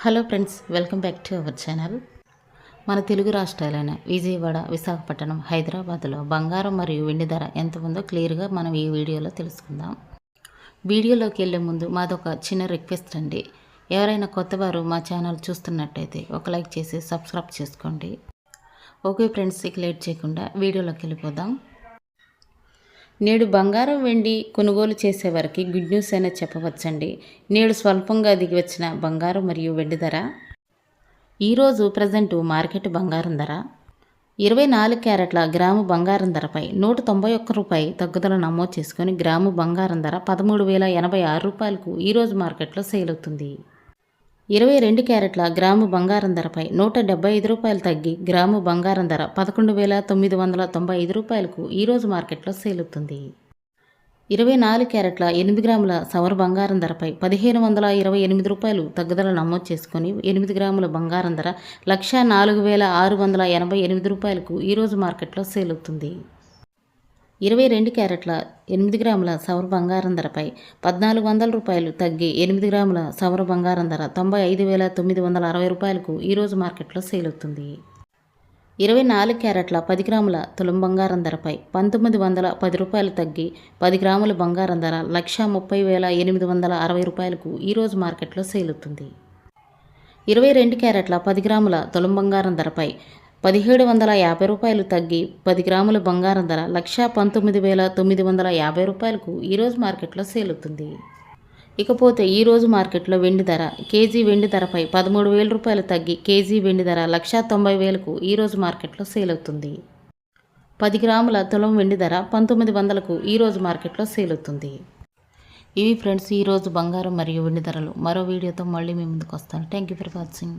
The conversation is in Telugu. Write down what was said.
Hello friends, welcome back to our channel. మన తెలుగు రాష్ట్రాలైన విజయవాడ, విశాఖపట్నం, హైదరాబాద్లో బంగారం మరియు వెండి ధర ఎంత ఉందో క్లియర్గా మనం ఈ వీడియోలో తెలుసుకుందాం. వీడియోలోకి వెళ్ళే ముందు మాదొక చిన్న రిక్వెస్ట్ అండి. ఎవరైనా కొత్తవారు మా ఛానల్ చూస్తున్నట్టయితే ఒక లైక్ చేసి సబ్స్క్రైబ్ చేసుకోండి. ఓకే ఫ్రెండ్స్, ఇక లేట్ చేయకుండా వీడియోలోకి వెళ్ళిపోదాం. నేడు బంగారం వెండి కొనుగోలు చేసేవారికి గుడ్ న్యూస్ అయినా చెప్పవచ్చండి. నేడు స్వల్పంగా దిగి వచ్చిన బంగారం మరియు వెండి ధర. ఈరోజు ప్రజెంట్ మార్కెట్ బంగారం ధర 24 క్యారెట్ల గ్రాము బంగారం ధరపై రూపాయి తగ్గుదల నమోదు చేసుకుని గ్రాము బంగారం ధర 13,086 రూపాయలకు ఈరోజు మార్కెట్లో సేల్ అవుతుంది. 22 క్యారెట్ల గ్రాము బంగారం ధరపై రూపాయలు తగ్గి గ్రాము బంగారం ధర 11,995 రూపాయలకు ఈరోజు మార్కెట్లో సేల్ అవుతుంది. 24 క్యారెట్ల 8 గ్రాముల సవర బంగారం ధరపై 1,528 రూపాయలు తగ్గుదల నమోదు చేసుకుని 8 గ్రాముల బంగారం ధర 1,04,688 రూపాయలకు ఈరోజు మార్కెట్లో సేల్ అవుతుంది. 22 క్యారెట్ల 8 గ్రాముల సవర బంగారం ధరపై 1,400 రూపాయలు తగ్గి 8 గ్రాముల సవర బంగారం ధర 95,960 రూపాయలకు ఈరోజు మార్కెట్లో సేల్ అవుతుంది. 24 క్యారెట్ల 10 గ్రాముల తులం బంగారం ధరపై 1,910 రూపాయలు తగ్గి 10 గ్రాముల బంగారం ధర 1,30,860 రూపాయలకు ఈరోజు మార్కెట్లో సేల్ అవుతుంది. 22 క్యారెట్ల 10 గ్రాముల తులం బంగారం ధరపై 1,750 రూపాయలు తగ్గి 10 గ్రాముల బంగారం ధర 1,19,950 రూపాయలకు ఈరోజు మార్కెట్లో సేల్ అవుతుంది. ఇకపోతే ఈరోజు మార్కెట్లో వెండి ధర కేజీ వెండి ధరపై 13,000 రూపాయలు తగ్గి కేజీ వెండి ధర 1,90,000కు ఈరోజు మార్కెట్లో సేల్ అవుతుంది. 10 గ్రాముల తులం వెండి ధర 1,900కు ఈరోజు మార్కెట్లో సేల్ అవుతుంది. ఇవి ఫ్రెండ్స్ ఈరోజు బంగారం మరియు వెండి ధరలు. మరో వీడియోతో మళ్ళీ మీ ముందుకు వస్తాను. Thank you for watching.